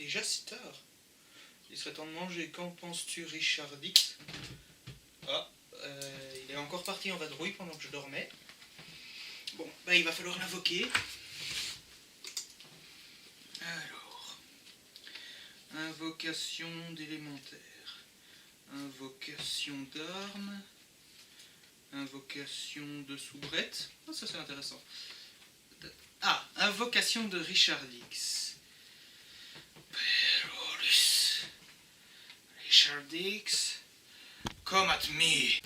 déjà si tard. Il serait temps de manger. Qu'en penses-tu, Richard Dix? Ah, il est encore parti en vadrouille pendant que je dormais. Bon, bah il va falloir l'invoquer. Alors, invocation d'élémentaire, invocation d'armes, invocation de soubrette. Oh, ça c'est intéressant. Ah, invocation de Richard Dix. Perolus. Richard Dix, come at me.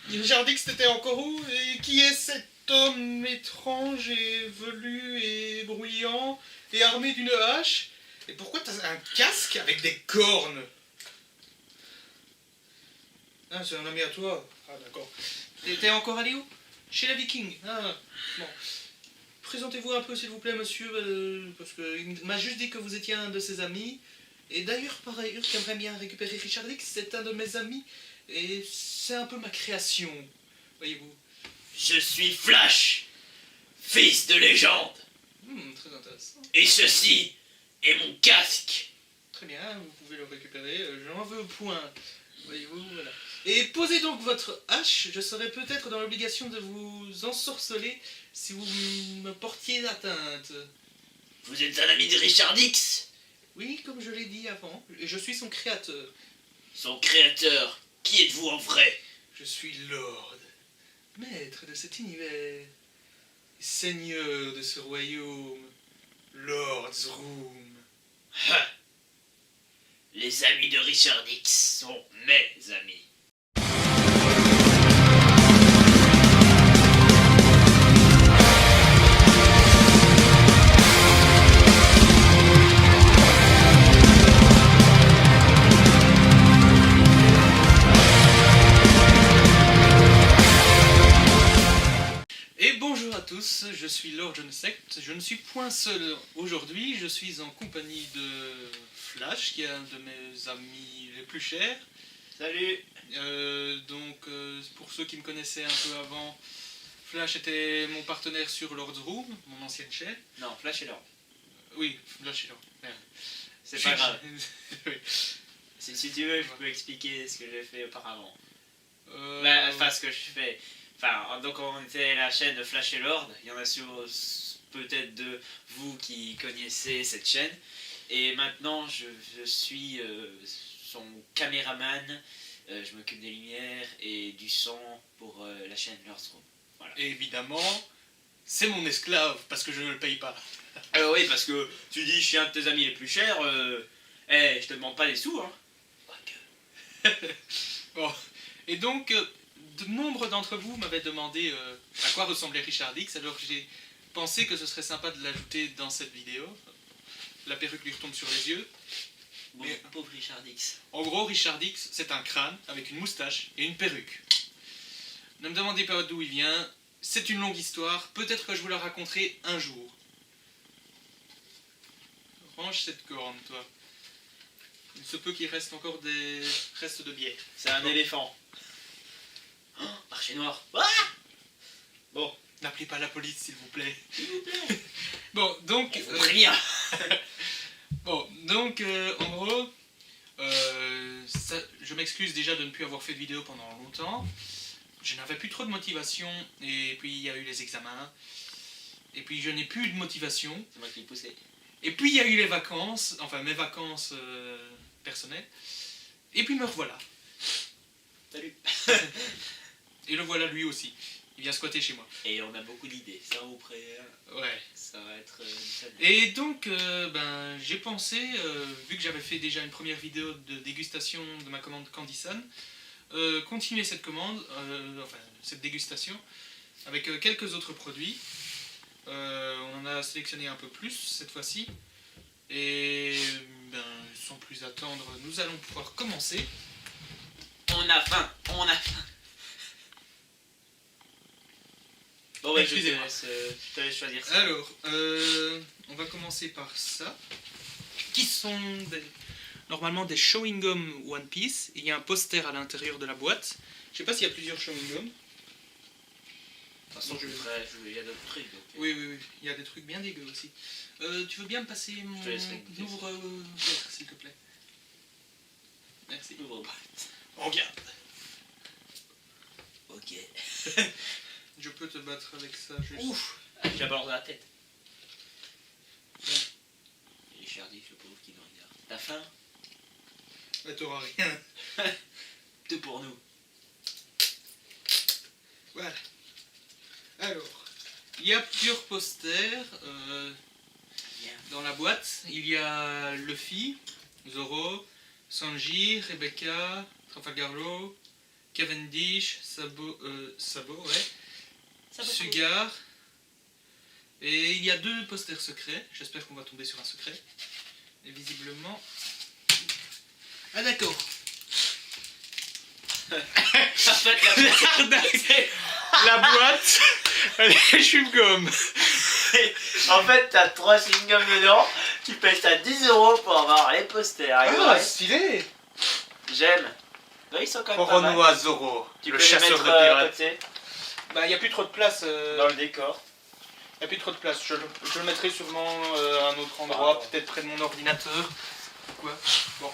Richard Dix, t'étais encore où? Et qui est cet homme étrange et velu et bruyant et armé d'une hache? Et pourquoi t'as un casque avec des cornes? Ah, c'est un ami à toi. Ah, d'accord. T'es encore allé où? Chez la Viking. Ah, bon. Présentez-vous un peu, s'il vous plaît, monsieur, parce qu'il m'a juste dit que vous étiez un de ses amis. Et d'ailleurs, par ailleurs, j'aimerais bien récupérer Richard Dix, c'est un de mes amis. Et c'est un peu ma création, voyez-vous. Je suis Flash, fils de légende. Très intéressant. Et ceci est mon casque. Très bien, vous pouvez le récupérer, j'en veux point. Voyez-vous, voilà. Et posez donc votre hache, je serais peut-être dans l'obligation de vous ensorceler si vous me portiez atteinte. Vous êtes un ami de Richard Dix? Oui, comme je l'ai dit avant, et je suis son créateur. Son créateur, qui êtes-vous en vrai? Je suis Lord, maître de cet univers, seigneur de ce royaume, Lord's Room. Ha! Les amis de Richard Dix sont mes amis. Et bonjour à tous, je suis Lord Jonesect. Je ne suis point seul aujourd'hui, je suis en compagnie de Flash, qui est un de mes amis les plus chers. Salut. Pour ceux qui me connaissaient un peu avant, Flash était mon partenaire sur Lord's Room, mon ancienne chaîne. Non, Flash est là. Oui, Flash est là. Merde. C'est pas grave. Oui. Si tu veux, je peux expliquer ce que j'ai fait auparavant. Euh, Enfin, ce que je fais. Enfin, donc on était la chaîne de Flash et Lord. Il y en a peut-être de vous qui connaissez cette chaîne. Et maintenant, je suis son caméraman. Je m'occupe des lumières et du son pour la chaîne Lord's Room. Voilà. Et évidemment, c'est mon esclave, parce que je ne le paye pas. Alors oui, parce que tu dis, je suis un de tes amis les plus chers. Je te demande pas des sous, hein. Bon. Et donc, de nombre d'entre vous m'avaient demandé à quoi ressemblait Richard Dix, alors j'ai pensé que ce serait sympa de l'ajouter dans cette vidéo. La perruque lui retombe sur les yeux. Mais pauvre Richard Dix. en gros, Richard Dix, c'est un crâne avec une moustache et une perruque. Ne me demandez pas d'où il vient, c'est une longue histoire, peut-être que je vous la raconterai un jour. Range cette corne, toi. Il se peut qu'il reste encore des restes de bière. C'est un éléphant. Oh, marché noir. Ah bon. N'appelez pas la police, s'il vous plaît. Bon, donc... en gros, je m'excuse déjà de ne plus avoir fait de vidéo pendant longtemps. Je n'avais plus trop de motivation, et puis il y a eu les examens. Et puis je n'ai plus de motivation. C'est moi qui l'ai poussé. Et puis il y a eu les vacances, enfin mes vacances personnelles. Et puis me revoilà. Salut. Et le voilà lui aussi. Il vient squatter chez moi. Et on a beaucoup d'idées. Ça vous prêt? Ouais. Ça va être une Et donc, j'ai pensé, vu que j'avais fait déjà une première vidéo de dégustation de ma commande Candy Sun, continuer cette commande, cette dégustation, avec quelques autres produits. On en a sélectionné un peu plus cette fois-ci. Et sans plus attendre, nous allons pouvoir commencer. On a faim. Bon ouais, je te laisse choisir ça. Alors, on va commencer par ça, qui sont normalement des chewing gum One Piece. Il y a un poster à l'intérieur de la boîte. Je sais pas s'il y a plusieurs chewing gum. toute façon, il y a d'autres trucs. Donc, Oui, il y a des trucs bien dégueux aussi. Tu veux bien me passer mon ouvre-lettre, s'il te plaît? Merci. Ouvre-boîte. Regarde. Ok. Je peux te battre avec ça juste. Ouf. J'ai la balance dans la tête. Et Chardy, le pauvre qui nous regarde. T'as faim? Bah, t'auras rien. Tout pour nous. Voilà. Alors, il y a plusieurs posters dans la boîte. Il y a Luffy, Zoro, Sanji, Rebecca, Trafalgar Law, Cavendish, Sabo, Sugar. Et il y a 2 posters secrets. J'espère qu'on va tomber sur un secret. Et visiblement... Ah d'accord. En fait, La boîte, elle est chewing-gum. en fait, t'as 3 chewing-gums dedans. Tu payes ça 10 € pour avoir les posters. Et Ah, stylé. j'aime. Non, ils sont quand même pas mal. Oronoa Zoro, Tu le peux les chasseur mettre de à pirates. côté, Bah, il n'y a plus trop de place. dans le décor. Il n'y a plus trop de place. Je le mettrai sûrement à un autre endroit, peut-être près de mon ordinateur. Quoi. Bon.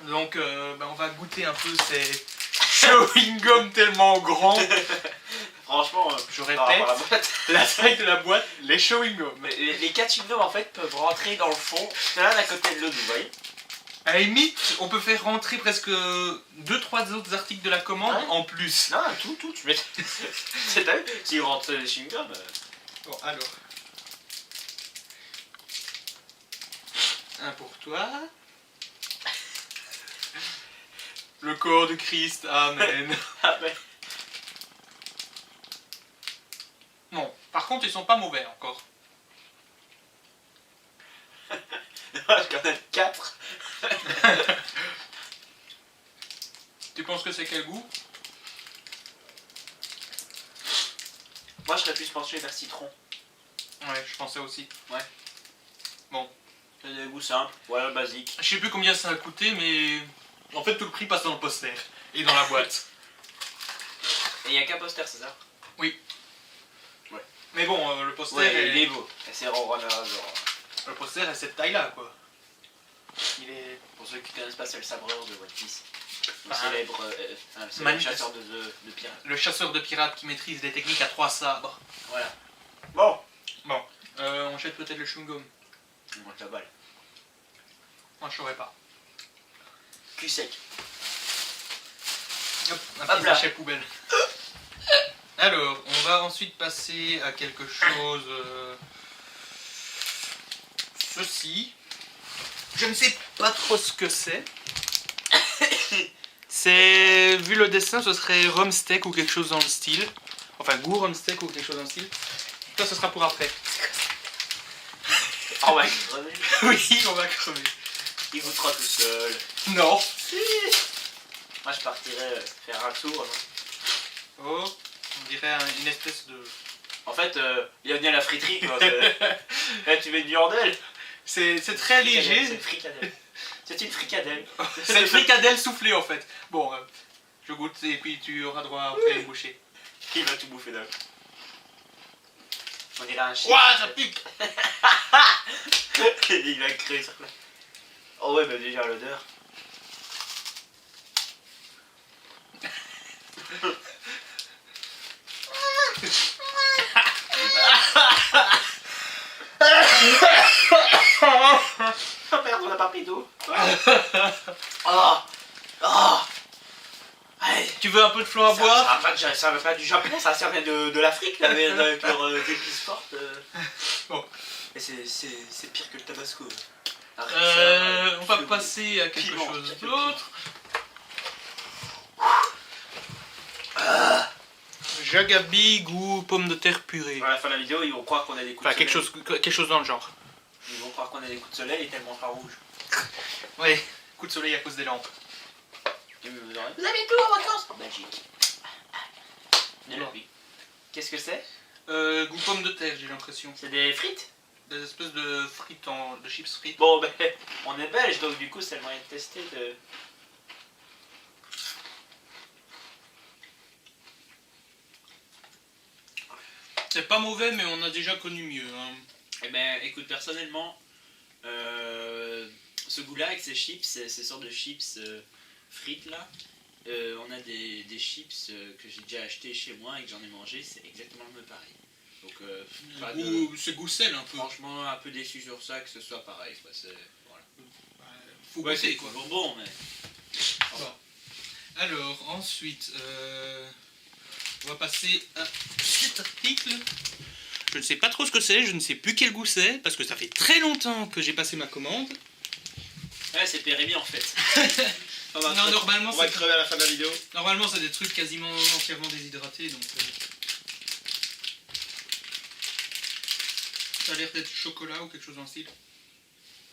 Donc, on va goûter un peu ces chewing-gum tellement grands. Franchement, Je par rapport à répète, la boîte. la taille de la boîte, les chewing-gum. Mais les 4 chewing-gums en fait peuvent rentrer dans le fond, l'un à côté de l'autre, vous voyez. À la limite, on peut faire rentrer presque 2-3 autres articles de la commande Ouais. en plus. Non, tout, tu mets. C'est t'as vu, s'il rentre les chewing-gums. Bon, alors. Un pour toi. Le corps de Christ, amen. Ah, mais. Non, par contre, ils sont pas mauvais encore. Je connais 4. Tu penses que c'est quel goût? Moi, je serais plus penché vers citron. Ouais, je pensais aussi. C'est des goûts simples, voilà, basique. Je sais plus combien ça a coûté, mais en fait, tout le prix passe dans le poster et dans la boîte. Et il n'y a qu'un poster, c'est ça? Mais bon, le poster, Ouais, il est beau. Et c'est Roraima. le poster est cette taille-là, quoi. Il est... Pour ceux qui connaissent pas, c'est le sabreur de One Piece. Le Ah. célèbre c'est le Magnifique. chasseur de pirates. Le chasseur de pirates qui maîtrise des techniques à 3 sabres. Voilà. Bon. On jette peut-être le chewing-gum. On monte la balle. Moi, je saurais pas. Cul sec. Hop, un Hop petit là. sachet poubelle. Alors, on va ensuite passer à quelque chose... ceci. Je ne sais pas trop ce que c'est. C'est... Vu le dessin, ce serait rhum steak ou quelque chose dans le style. Enfin, goût rhum steak ou quelque chose dans le style. Ça, ce sera pour après. Oh ouais. Oui, on va crever. Il goûtera tout seul. Non. Moi, je partirais faire un tour. Non. Oh, on dirait une espèce de... En fait, bienvenue à la friterie. Quoi. Là, tu mets du yandel. C'est très C'est léger. une fricadelle. C'est une fricadelle. C'est le fricadelle soufflé en fait. Bon, je goûte et puis tu auras droit après une bouchée. Il va tout bouffer d'un coup. On dirait un chien. Ouah, ça pique. Il va créer sur place. Oh ouais, bah déjà l'odeur. Oh merde, on a pas pris d'eau. Oh. Oh. Allez. Tu veux un peu de flot à boire? Ça va pas du Japon, ça vient de l'Afrique, là, avec leurs épices fortes. Bon. Et c'est pire que le tabasco. On va passer à quelque Piment, chose quelques d'autre. Jagabi goût pomme de terre purée. À la fin de la vidéo, ils vont croire qu'on a des coups de Enfin, soleil. quelque chose dans le genre. Ils vont croire qu'on a des coups de soleil et tellement pas rouge. Ouais, coup de soleil à cause des lampes. Vous avez tout en vacances en Belgique. Oui. Qu'est-ce que c'est? Goût pomme de terre, j'ai l'impression. C'est des frites? Des espèces de frites, de chips frites. Bon, ben, on est belge, donc du coup, c'est le moyen de tester de... C'est pas mauvais, mais on a déjà connu mieux. Hein. Eh ben, écoute, personnellement, ce goût-là avec ces chips, ces sortes de chips frites là, on a des chips que j'ai déjà acheté chez moi et que j'en ai mangé, c'est exactement le même pareil. Donc, pas de... C'est goût sel un peu. Franchement, un peu déçu sur ça que ce soit pareil. Quoi. Voilà. Faut Ouais, goûter c'est quoi. toujours bon, mais. Bon. Alors, ensuite, on va passer à cet article. Je ne sais pas trop ce que c'est, je ne sais plus quel goût c'est, parce que ça fait très longtemps que j'ai passé ma commande. Ouais, c'est périmé en fait. Non, normalement, On va crever à la fin de la vidéo. Normalement, c'est des trucs quasiment entièrement déshydratés, donc... Ça a l'air d'être chocolat ou quelque chose dans le style.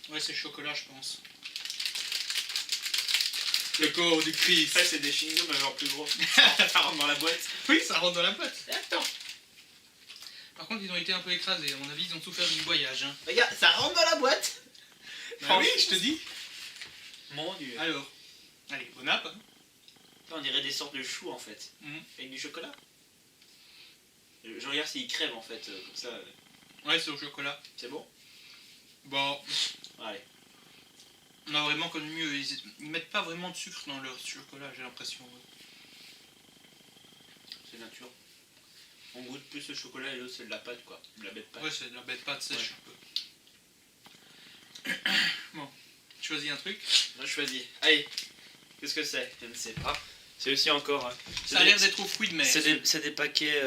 Ouais, c'est chocolat, je pense. Le corps du Christ. Ouais, c'est des chewing-gums mais en plus gros. Ça rentre dans la boîte. Oui, ça rentre dans la boîte. Attends. Par contre, ils ont été un peu écrasés. À mon avis, ils ont souffert du voyage. Hein. Regarde, ça rentre dans la boîte. Bah oui, je te dis. Mon dieu. Alors, allez, bon app. Hein. On dirait des sortes de choux en fait. Mhm. Avec du chocolat. Je regarde s'ils crèvent en fait, comme ça. Ouais, c'est au chocolat. C'est bon. Bon, Allez. on a vraiment connu mieux. Ils mettent pas vraiment de sucre dans leur chocolat, j'ai l'impression. C'est nature. On goûte plus le chocolat et l'autre c'est de la pâte quoi. De la bête pâte. Ouais, c'est de la bête pâte sèche un peu. Bon, choisis un truc. Moi je choisis. Allez. Qu'est-ce que c'est? Je ne sais pas. C'est aussi encore. Hein. Ça a l'air d'être aux fruits de mer. C'est des paquets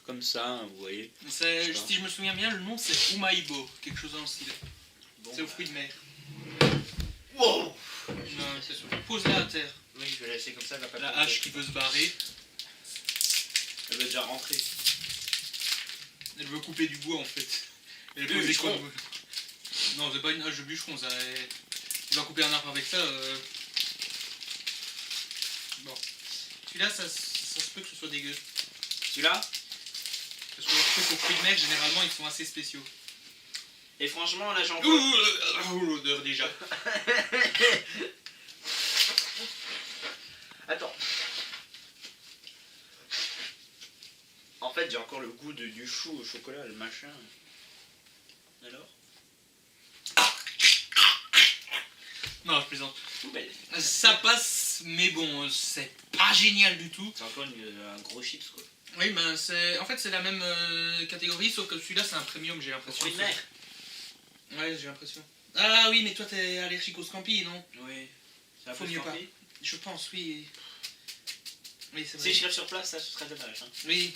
comme ça, hein, vous voyez. Si je me souviens bien, le nom c'est Umaibo, quelque chose dans le style. Bon, C'est aux fruits de mer. Wow. Non, c'est sûr. Pose-la à terre. Oui, je vais la laisser comme ça, elle va pas La tomber. hache qui veut se barrer. Elle veut déjà rentrer. Elle veut couper du bois en fait. Elle Du pose des bûcheron. cônes. Non, c'est pas une hache de bûcheron, ça. On va couper un arbre avec ça. Bon. Celui-là, ça se peut que ce soit dégueu. Celui-là. Parce que les trucs aux fruits de mer, généralement, ils sont assez spéciaux. Et franchement, là j'en Ouh, vois. l'odeur déjà. Attends. En fait, j'ai encore le goût du chou au chocolat, le machin. Alors? Non, je plaisante. Tout belle. Ça passe, mais bon, c'est pas génial du tout. C'est encore un gros chips quoi. Oui, ben en fait c'est la même catégorie, sauf que celui-là c'est un premium, j'ai l'impression. Fruits de mer. Ouais, j'ai l'impression. Ah oui, mais toi t'es allergique au scampi, non? Oui. C'est un Faut peu mieux scampi. Je pense, oui. Oui, c'est Si vrai. je lève sur place, ça ce serait dommage. Hein. Oui.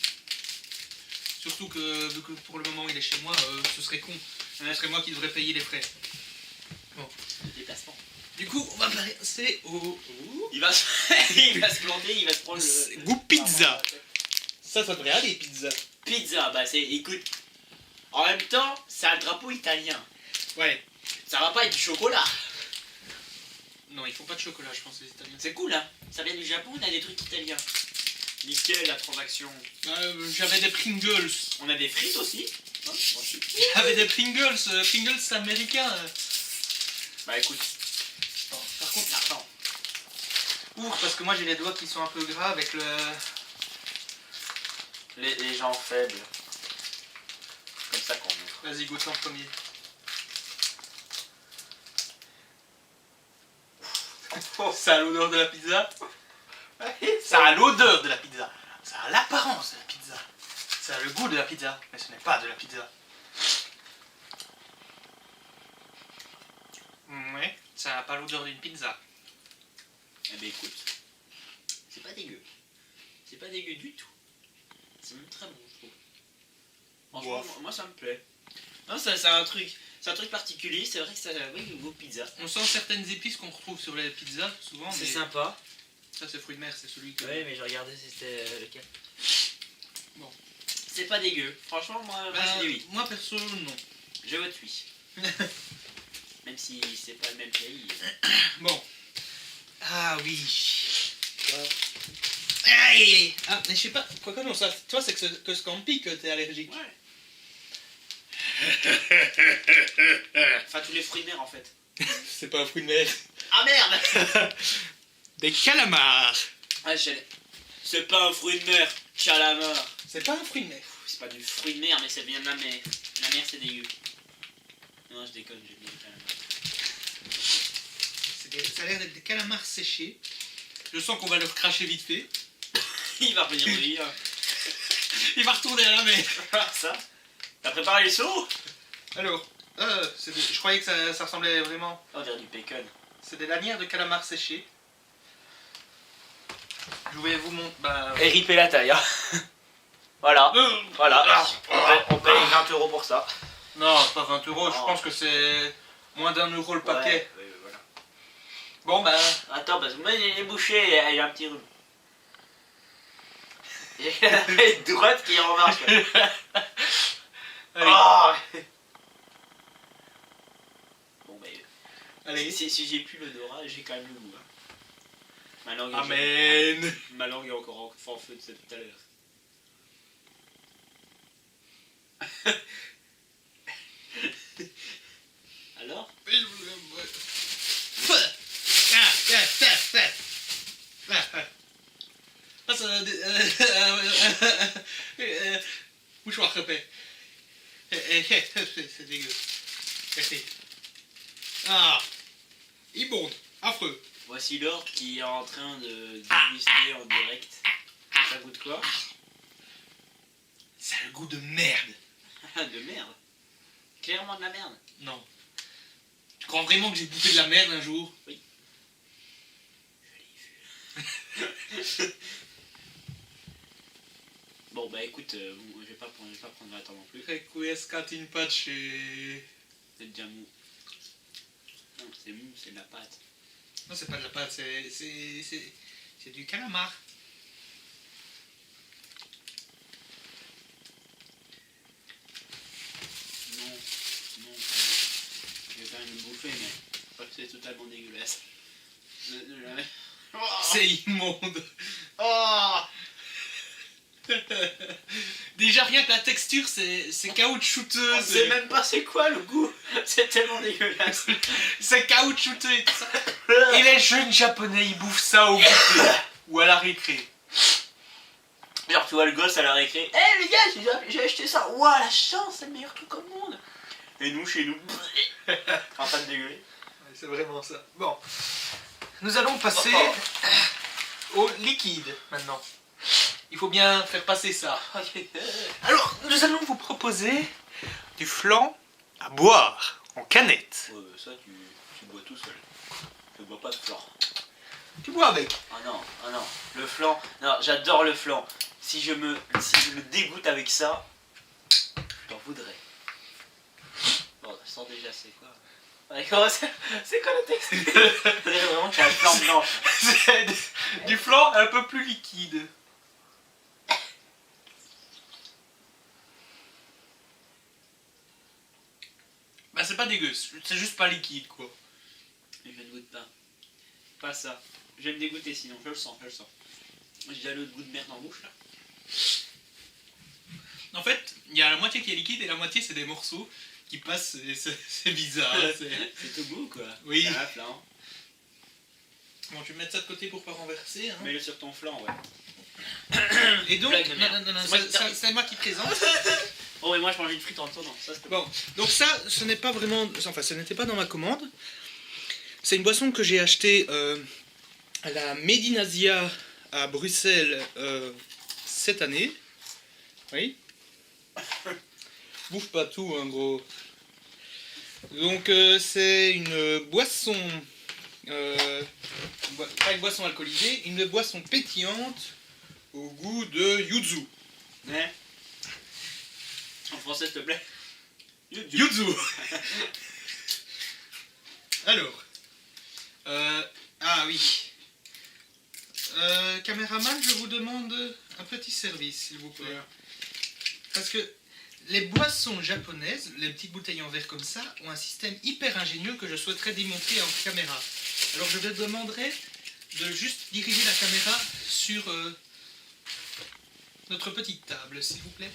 Surtout que, vu que pour le moment il est chez moi, ce serait con. Ce serait moi qui devrais payer les frais. Déplacement. Du coup, on va passer au... Il va se il va se planter, il va se prendre le. Goût pizza. Ça devrait aller, pizza. Pizza, bah c'est. Écoute. En même temps, c'est un drapeau italien. Ouais. Ça va pas être du chocolat. Non, ils font pas de chocolat, je pense, les Italiens. C'est cool, hein. Ça vient du Japon, on a des trucs italiens. Nickel, la transaction. J'avais des Pringles. On a des frites aussi. Hein, moi, je suis- J'avais des Pringles, Pringles américains. Bah écoute. Bon, par contre, Attends. ouf, parce que moi j'ai les doigts qui sont un peu gras avec le... Les gens faibles. Comme ça qu'on ouvre. Vas-y, goûte en premier. Ça a l'odeur de la pizza. Ça a l'odeur de la pizza. Ça a l'apparence de la pizza. Ça a le goût de la pizza, mais ce n'est pas de la pizza. Ouais, ça n'a pas l'odeur d'une pizza. Eh ben écoute. C'est pas dégueu. C'est pas dégueu du tout. C'est même très bon, je trouve. Franchement, Bof. moi ça me plaît. Non, ça, c'est un truc. C'est un truc particulier, c'est vrai que ça a oui, le goût pizza. On sent certaines épices qu'on retrouve sur les pizzas, souvent, mais sympa. ça c'est fruit de mer, c'est celui que... Ouais, mais je regardais si c'était lequel. Bon. C'est pas dégueu. Franchement, moi Bah, je dis oui. moi perso, non. Je vote oui. Même si c'est pas le même pays. Bon. Ah oui. Aïe. Ah, mais je sais pas, quoi que non, ça, toi c'est que Scampi que t'es allergique. Ouais. Enfin, tous les fruits de mer en fait. C'est pas un fruit de mer. Ah merde. Des calamars. Ah, c'est pas un fruit de mer. Calamar. C'est pas un fruit de mer. C'est pas du fruit de mer, mais ça vient de la mer. La mer, c'est dégueu. Non, je déconne, j'aime bien les calamars. Ça a l'air d'être des calamars séchés. Je sens qu'on va leur cracher vite fait. Il va revenir vivre. Il va retourner à la mer. Ça. T'as préparé les seaux? Alors, je croyais que ça ressemblait vraiment... On dirait du bacon. C'est des lanières de calamars séchés. Je vais vous montrer... Bah... Et ripper la taille, hein. Voilà. Voilà. On paye 20 € pour ça. Non, c'est pas 20 €, je Non. pense que c'est moins d'1 € le paquet. Ouais, voilà. Bon bah... Attends, parce que moi, il est bouché, il a un petit rhume. Il y a la tête droite qui est en marche. Allez. Oh bon, bah, Allez. si j'ai plus l'odorat, j'ai quand même le goût. Hein. Ma langue, Amen. ma langue est encore en feu de tout à l'heure. Alors? Mouchoir crêpé. C'est dégueu. Merci. Ah, immonde, affreux. Voici Lord qui est en train de déguster en direct. Ça goûte quoi? Ça a le goût de merde. De merde. Clairement de la merde. Non. Tu crois vraiment que j'ai goûté de la merde un jour? Oui. Bon bah écoute, je vais pas prendre le temps non plus. Requiescat in pace. C'est déjà mou. Non, c'est mou, c'est de la pâte. Non, c'est pas de la pâte, c'est du calamar. Non, je vais quand même le bouffer, mais pas que c'est totalement dégueulasse. C'est immonde. Oh Déjà rien que la texture, c'est caoutchouteux. On sait même pas c'est quoi le goût. C'est tellement dégueulasse. C'est caoutchouteux et tout ça. Et les jeunes japonais, ils bouffent ça au goûter ou à la récré. Genre tu vois le gosse à la récré. Eh les gars, j'ai acheté ça. Ouah la chance, c'est le meilleur truc au monde. Et nous chez nous, en train de dégueuler. C'est vraiment ça. Bon, nous allons passer au liquide maintenant. Il faut bien faire passer ça. Alors, nous allons vous proposer du flan à boire en canette. Ouais, ça tu bois tout seul. Je bois pas de flan. Tu bois avec. Ah non, le flan. Non, j'adore le flan. Si je me dégoûte avec ça, je t'en voudrais. Bon, je sens déjà c'est quoi. C'est quoi le texte? On dirait vraiment que c'est un flan blanche. C'est du flan un peu plus liquide. Bah c'est pas dégueu, c'est juste pas liquide quoi. Mais je ne goûte pas. Pas ça. Je vais me dégoûter sinon, je le sens. J'ai déjà le goût de merde en bouche là. En fait, il y a la moitié qui est liquide et la moitié c'est des morceaux qui passent et c'est bizarre. C'est tout beau quoi. Oui. C'est un flan. Bon, tu vais mettre ça de côté pour pas renverser. Hein. Mets-le sur ton flanc, ouais. Et donc, Blague de merde. non, c'est moi qui présente. Oh, mais moi je mange une frite en tournant. Ça, c'est Bon, donc ça, ce n'est pas vraiment... Enfin, ce n'était pas dans ma commande. C'est une boisson que j'ai achetée à la Medinasia à Bruxelles cette année. Oui. Bouffe pas tout, hein, gros. Donc, c'est une boisson... pas une boisson alcoolisée, une boisson pétillante au goût de yuzu. Ouais. En français, s'il te plaît. Yuzu. Alors. Ah oui. Caméraman, je vous demande un petit service, s'il vous plaît. Parce que les boissons japonaises, les petites bouteilles en verre comme ça, ont un système hyper ingénieux que je souhaiterais démontrer en caméra. Alors je te demanderai de juste diriger la caméra sur notre petite table, s'il vous plaît.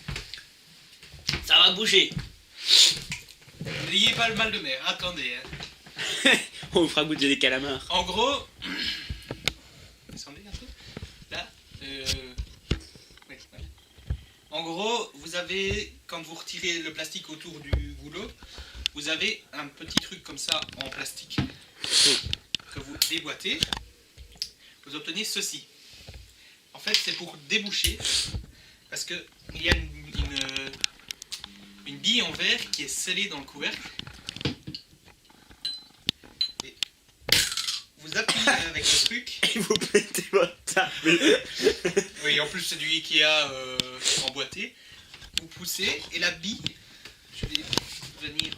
Ça va bouger. N'ayez pas le mal de mer, attendez. Hein. On vous fera goûter des calamars. En gros, descendez un peu. Là, oui, voilà. En gros, vous avez, quand vous retirez le plastique autour du goulot, vous avez un petit truc comme ça en plastique que vous déboîtez. Vous obtenez ceci. En fait, c'est pour déboucher, parce que il y a une bille en verre qui est scellée dans le couvercle. Et vous appuyez avec le truc. Et vous pétez votre table. Oui, en plus c'est du Ikea emboîté. Vous poussez et la bille, je vais venir.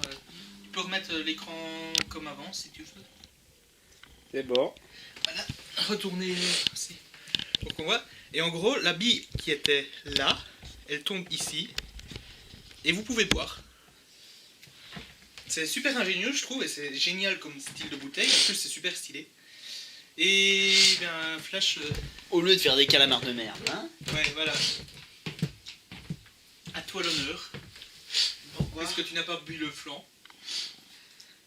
Tu peux remettre l'écran comme avant si tu veux. C'est bon. Voilà, retournez aussi pour qu'on voit. Et en gros, la bille qui était là, elle tombe ici. Et vous pouvez boire. C'est super ingénieux, je trouve, et c'est génial comme style de bouteille. En plus, c'est super stylé. Et bien, Flash. Au lieu de faire des calamars de merde, hein. Ouais, voilà. À toi l'honneur. Pourquoi? Est-ce que tu n'as pas bu le flanc?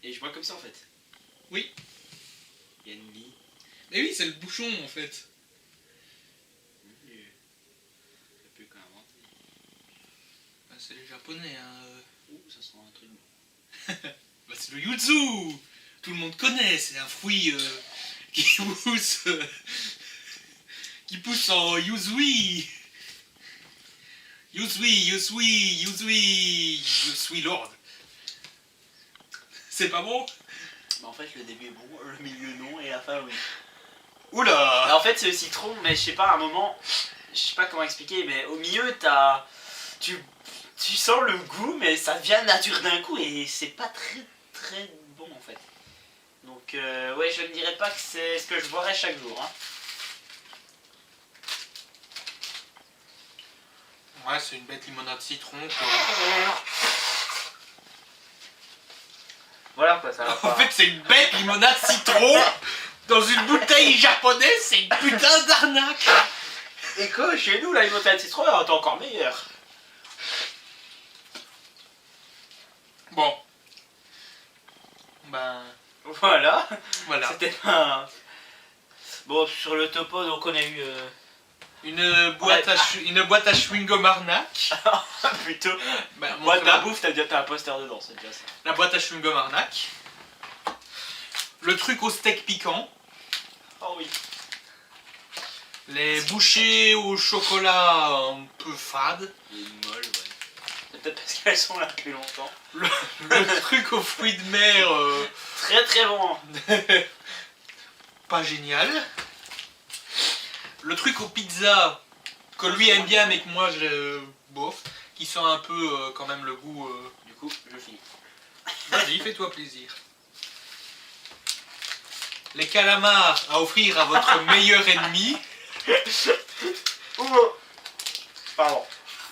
Et je bois comme ça en fait. Oui. Il y a une bille. Mais oui, c'est le bouchon en fait. C'est plus qu'à inventer. Bah, c'est les japonais, hein. Ouh, ça sent un truc bon. Bah, c'est le yuzu. Tout le monde connaît, c'est un fruit qui pousse. Qui pousse en yuzui. Yuzui Lord. C'est pas bon? Bah en fait le début est bon, le milieu non et la fin oui. Oula. Alors, en fait c'est le citron, mais je sais pas, à un moment, je sais pas comment expliquer, mais au milieu t'as... Tu sens le goût, mais ça devient nature d'un coup et c'est pas très bon en fait. Donc ouais, je ne dirais pas que c'est ce que je boirais chaque jour. Hein. Ouais, c'est une bête limonade citron quoi. Voilà quoi, ça va En pas. fait, c'est une bête limonade citron dans une bouteille japonaise, c'est une putain d'arnaque. Et quoi, chez nous, la limonade citron, elle est encore meilleure. Bon. Ben, Voilà. voilà. C'était pas... Bon, sur le topo, donc on a eu... Une boîte à chewing-gum arnaque. Plutôt... Ben, Moi, montre-la. ta bouffe, t'as un poster dedans, c'est déjà ça. La boîte à chewing-gum arnaque. Le truc au steak piquant. Oh oui. Les bouchées au chocolat un peu fades. Il est molle, ouais. C'est peut-être parce qu'elles sont là depuis longtemps. Le truc aux fruits de mer Très bon. pas génial. Le truc aux pizzas que lui aime bien mais que moi je bof. Qui sent un peu quand même le goût. Du coup, je finis. Vas-y, fais-toi plaisir. Les calamars à offrir à votre meilleur ennemi. Pardon.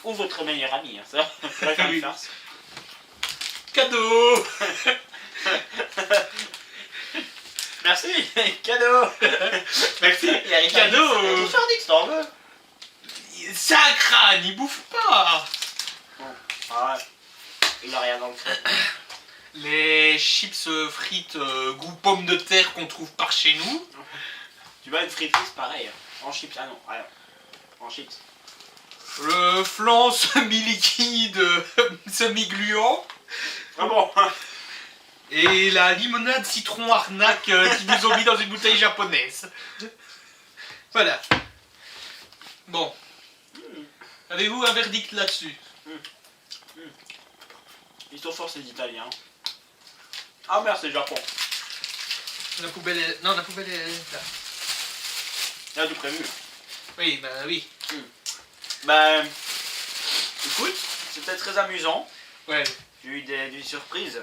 Ou votre meilleur ami, hein, ça. On va faire une farce. Cadeau. Merci, cadeau. Merci. Il y a Cadeau. Il faire si t'en veux. C'est un crâne, il bouffe pas. Ah ouais. Il a rien dans le crâne. Les chips frites goût pomme de terre qu'on trouve par chez nous. Tu vois une friteuse pareil. Hein. En chips, ah non, rien. En chips. Le flan semi-liquide, semi-gluant. Vraiment. Et la limonade citron arnaque qui nous ont mis dans une bouteille japonaise. Voilà. Bon. Avez-vous un verdict là-dessus? Ils sont forts ces Italiens. Ah merde, c'est le Japon. La poubelle est... Non, la poubelle est là. Il y a du prévu. Oui, bah oui. Bah... Écoute, c'était très amusant. Ouais. J'ai eu des surprises.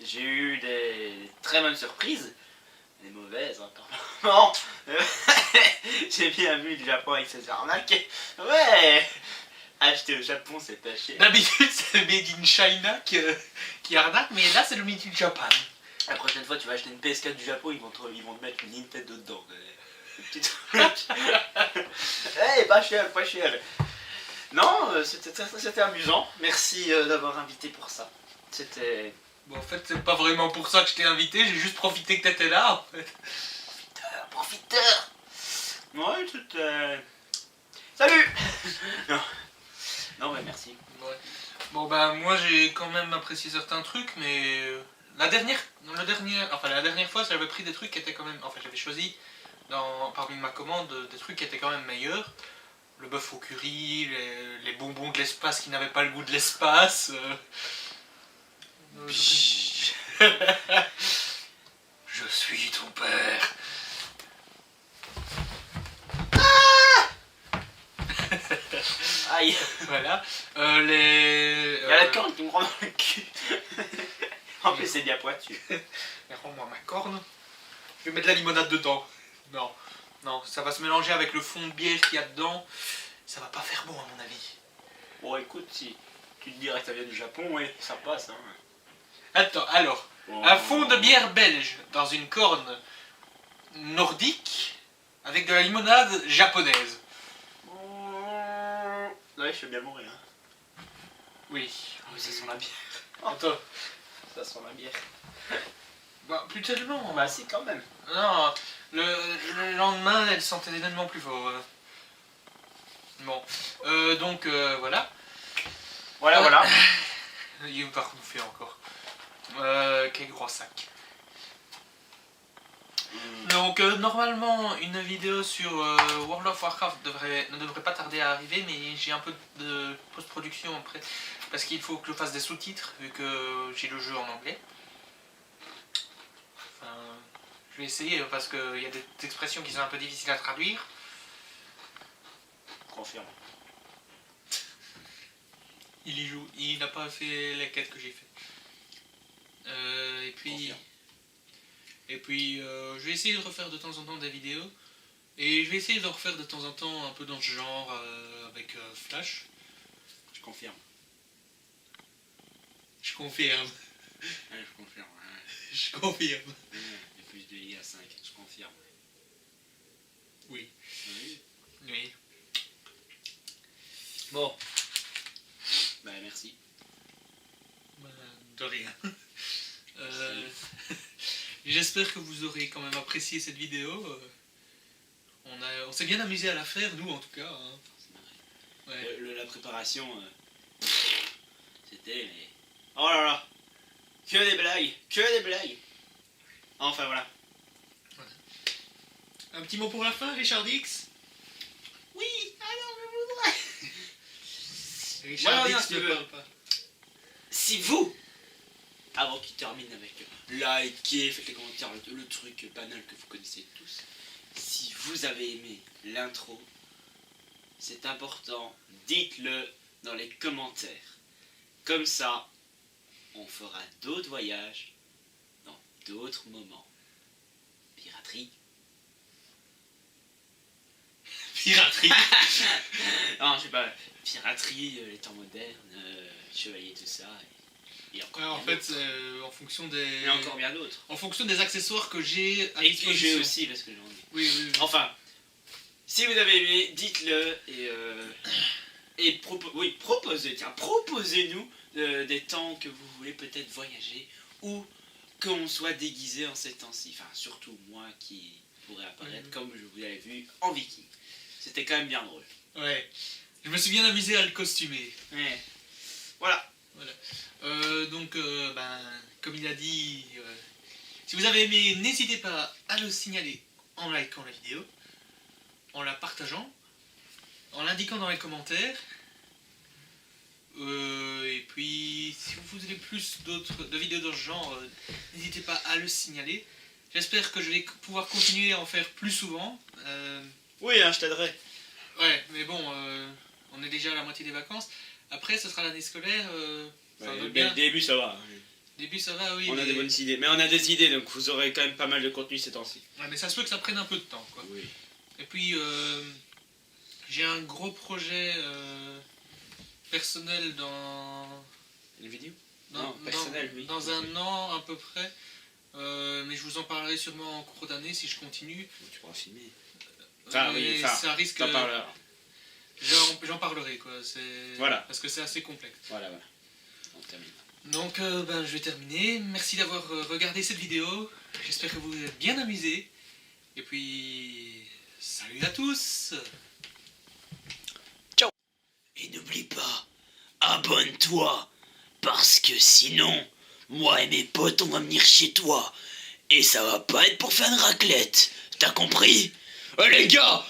J'ai eu des très bonnes surprises. Des mauvaises, hein, apparemment. J'ai bien vu le Japon avec ses arnaques. Ouais. Acheter au Japon, c'est pas cher. D'habitude, c'est le Made in China qui arnaque, mais là, c'est le Made in Japan. La prochaine fois, tu vas acheter une PS4 du Japon, ils vont te mettre une Nintendo dedans. Une petite truc. Hey, pas cher, pas cher. Non, c'était amusant. Merci d'avoir invité pour ça. C'était... Bon, en fait, c'est pas vraiment pour ça que je t'ai invité, j'ai juste profité que t'étais là, en fait. Profiteur. Ouais, c'était... Salut. Non. Non, mais merci. Ouais. Bon bah moi j'ai quand même apprécié certains trucs, mais la dernière fois j'avais pris des trucs qui étaient quand même, enfin j'avais choisi parmi ma commande des trucs qui étaient quand même meilleurs. Le bœuf au curry, les bonbons de l'espace qui n'avaient pas le goût de l'espace. Je suis ton père. Aïe. Voilà. Il y a la corne qui me rend dans le cul. En plus, c'est bien pointu. Rends-moi ma corne. Je vais mettre de la limonade dedans. Non, non, ça va se mélanger avec le fond de bière qu'il y a dedans. Ça va pas faire bon à mon avis. Bon, écoute, si tu te dirais que ça vient du Japon, ouais, ça passe. Hein. Attends, alors, un fond de bière belge dans une corne nordique avec de la limonade japonaise. Ouais, je fais bien mourir. Hein. Oui. Oh, ça sent la bière. Attends. Ça sent la bière. Bah, plus tellement. Bah, si, quand même. Non, le lendemain, elle sentait nettement plus fort. Bon, donc voilà. Voilà. Il va renouveler encore. Quel gros sac. Donc normalement une vidéo sur World of Warcraft ne devrait pas tarder à arriver, mais j'ai un peu de post-production après parce qu'il faut que je fasse des sous-titres vu que j'ai le jeu en anglais. Enfin, je vais essayer parce qu'il y a des expressions qui sont un peu difficiles à traduire. Confirme. Il y joue, il n'a pas fait les quêtes que j'ai fait. Et puis je vais essayer de refaire de temps en temps des vidéos. Et je vais essayer de refaire de temps en temps un peu dans ce genre avec Flash. Je confirme. Je confirme. Ouais, je confirme. Ouais. Je confirme. Et plus de IA 5, je confirme. Oui. Oui. Oui. Bon. Bah, merci. De rien. J'espère que vous aurez quand même apprécié cette vidéo. On s'est bien amusé à la faire, nous en tout cas. Hein. Ouais. La préparation, c'était... Mais... Oh là là. Que des blagues. Enfin voilà. Un petit mot pour la fin, Richard Dix. Oui, alors je voudrais... Richard Ouais, Dix si ne tu veux. parle pas. Si vous, avant qu'il termine avec likez, faites les commentaires, le truc banal que vous connaissez tous, si vous avez aimé l'intro, c'est important, dites-le dans les commentaires. Comme ça, on fera d'autres voyages dans d'autres moments. Piraterie. Piraterie. Non, je sais pas, piraterie, les temps modernes, chevalier, tout ça. Et encore Ouais, en bien fait, d'autres. en fonction des. Et encore bien d'autres. En fonction des accessoires que j'ai à Et que j'ai disposition. aussi, parce que j'en ai. Oui, oui, oui. Enfin, si vous avez aimé, dites-le et proposez-nous des temps que vous voulez peut-être voyager ou qu'on soit déguisé en ces temps-ci. Enfin, surtout moi qui pourrais apparaître comme je vous l'avais vu en viking. C'était quand même bien drôle. Ouais. Je me suis bien amusé à le costumer. Ouais. Voilà. Donc, comme il a dit, si vous avez aimé, n'hésitez pas à le signaler en likant la vidéo, en la partageant, en l'indiquant dans les commentaires. Et puis, si vous voulez plus de vidéos dans ce genre, n'hésitez pas à le signaler. J'espère que je vais pouvoir continuer à en faire plus souvent. Oui, hein, je t'aiderai. Ouais, mais bon, on est déjà à la moitié des vacances. Après, ce sera l'année scolaire. Le début, ça va. Début, ça va, oui. On a des bonnes idées. Mais on a des idées, donc vous aurez quand même pas mal de contenu ces temps-ci. Ouais, mais ça se peut que ça prenne un peu de temps, quoi. Oui. Et puis, j'ai un gros projet personnel dans... Une vidéo Dans, Non, personnel, oui. dans un an, à peu près. Mais je vous en parlerai sûrement en cours d'année si je continue. Tu pourras filmer. Mais ça risque... T'en parleras. J'en parlerai, quoi. Voilà. Parce que c'est assez complexe. Voilà. On termine. Donc, je vais terminer. Merci d'avoir regardé cette vidéo. J'espère que vous vous êtes bien amusés. Et puis, salut à tous. Et n'oublie pas, abonne-toi. Parce que sinon, moi et mes potes, on va venir chez toi. Et ça va pas être pour faire une raclette. T'as compris? Les gars!